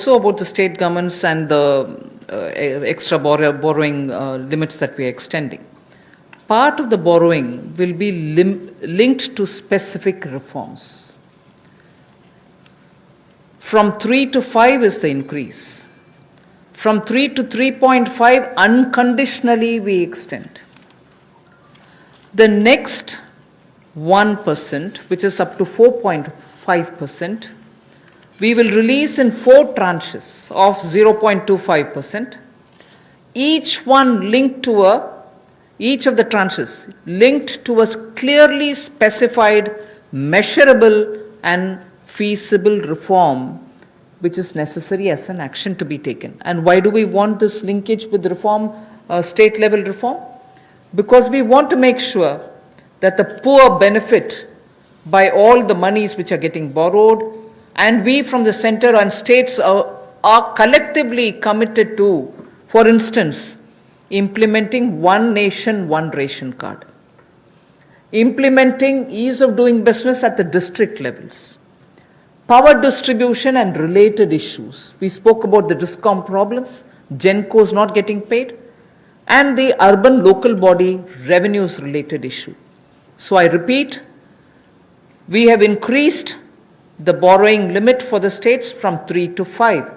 also about the state governments and the extra borrowing limits that we are extending. Part of the borrowing will be linked to specific reforms. From 3 to 5 is the increase. From 3 to 3.5, unconditionally we extend. The next 1%, which is up to 4.5%, we will release in 4 tranches of 0.25%, each one linked to each of the tranches linked to a clearly specified, measurable and feasible reform which is necessary as an action to be taken. And why do we want this linkage with reform, state level reform? Because we want to make sure that the poor benefit by all the monies which are getting borrowed, and we from the center and states are collectively committed to, for instance, implementing one nation, one ration card, implementing ease of doing business at the district levels, power distribution and related issues. We spoke about the DISCOM problems, GENCOs not getting paid, and the urban local body revenues related issue. So I repeat, we have increased the borrowing limit for the states from 3 to 5.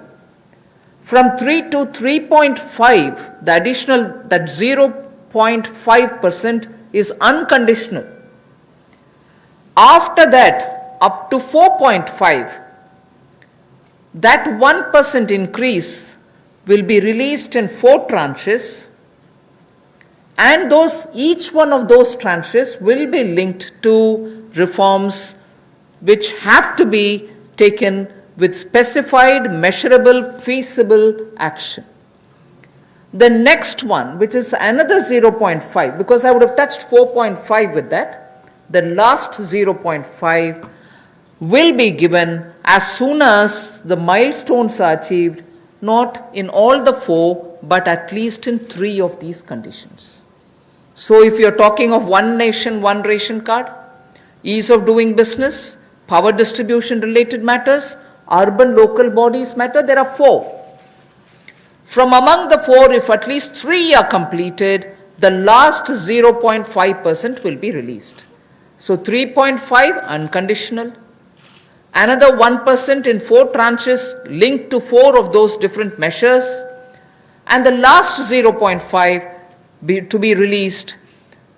From 3 to 3.5, the additional, that 0.5% is unconditional. After that, up to 4.5, that 1% increase will be released in 4 tranches, and each one of those tranches will be linked to reforms which have to be taken with specified, measurable, feasible action. The next one, which is another 0.5, because I would have touched 4.5 with that, the last 0.5 will be given as soon as the milestones are achieved, not in all the 4, but at least in 3 of these conditions. So if you're talking of one nation, one ration card, ease of doing business, power distribution related matters, urban local bodies matter, there are 4. From among the 4, if at least 3 are completed, the last 0.5% will be released. So 3.5 unconditional, another 1% in 4 tranches linked to 4 of those different measures, and the last 0.5 to be released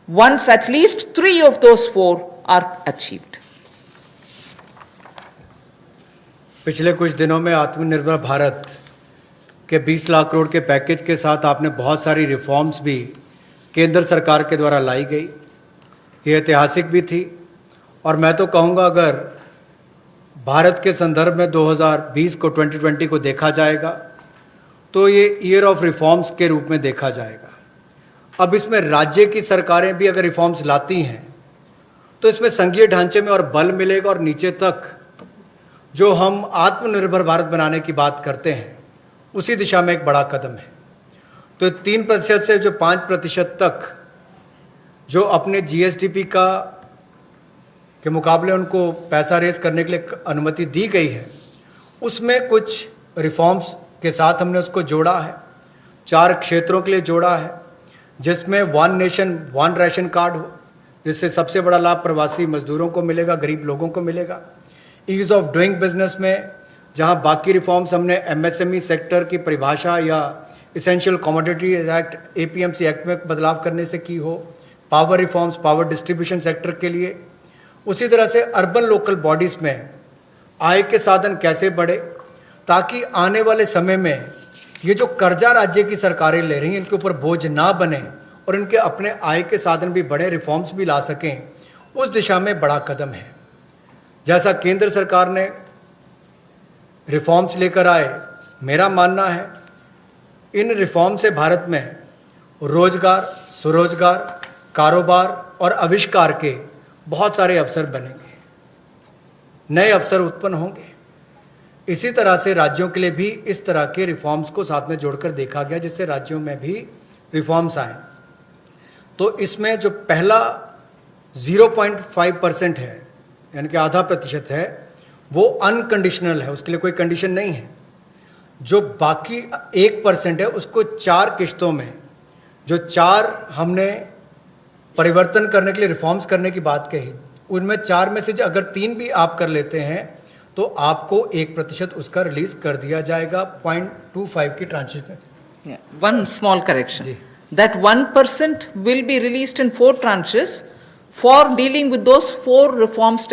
once at least 3 of those 4 are achieved. पिछले कुछ दिनों में आत्मनिर्भर भारत के 20 लाख करोड़ के package के साथ आपने बहुत सारी रिफॉर्म्स भी केंद्र सरकार के द्वारा लाई गई। ये ऐतिहासिक भी थी, और मैं तो कहूँगा अगर भारत के संदर्भ में 2020 को 2020 को देखा जाएगा तो ये ईयर ऑफ रिफॉर्म्स के रूप में देखा जाएगा। अब इसमें राज्य की सरकारें भी अगर रिफॉर्म्स लाती हैं तो इसमें संघीय ढांचे में और बल मिलेगा, और नीचे तक जो हम आत्मनिर्भर भारत बनाने की बात करते हैं उसी दिशा में एक बड़ा कदम है। तो 3% से जो 5% तक जो अपने जीएसडीपी के मुकाबले उनको पैसा रेज करने के लिए अनुमति दी गई है, उसमें कुछ रिफॉर्म्स के साथ हमने उसको जोड़ा है। 4 क्षेत्रों के लिए जोड़ा है, जिसमें one nation one ration card हो, जिससे सबसे बड़ा लाभ प्रवासी मजदूरों को मिलेगा, गरीब लोगों को मिलेगा। ईज ऑफ डूइंग बिजनेस में जहां बाकी रिफॉर्म्स हमने एमएसएमई सेक्टर की परिभाषा या essential commodities act APMC act में बदलाव करने से की हो, power reforms power distribution sector के लिए, उसी तरह से अर्बन लोकल बॉडीज़ में आय के साधन कैसे बढ़े ताकि आने वाले समय में ये जो कर्जा राज्य की सरकारें ले रही हैं इनके ऊपर बोझ ना बने और इनके अपने आय के साधन भी बढ़े, रिफॉर्म्स भी ला सकें, उस दिशा में बड़ा कदम है। जैसा केंद्र सरकार ने रिफॉर्म्स लेकर आए, मेरा मानना है इन रिफॉर्म से भारत में रोजगार, स्वरोजगार, कारोबार और आविष्कार के बहुत सारे अवसर बनेंगे, नए अवसर उत्पन्न होंगे। इसी तरह से राज्यों के लिए भी इस तरह के रिफॉर्म्स को साथ में जोड़कर देखा गया, जिससे राज्यों में भी रिफॉर्म्स आए। तो इसमें जो पहला 0.5% है, यानी कि 0.5% है, वो अनकंडीशनल है, उसके लिए कोई कंडीशन नहीं है। जो बाकी 1% है उसको 4 किश्तों में, जो 4 हमने परिवर्तन करने के लिए रिफॉर्म्स करने की बात कही, उनमें 4 में से अगर 3 भी आप कर लेते हैं तो आपको 1% उसका रिलीज कर दिया जाएगा 0.25 की ट्रांचेस में। Yeah, one small correction. Ji. That 1% will be released in 4 tranches for dealing with those 4 reform steps.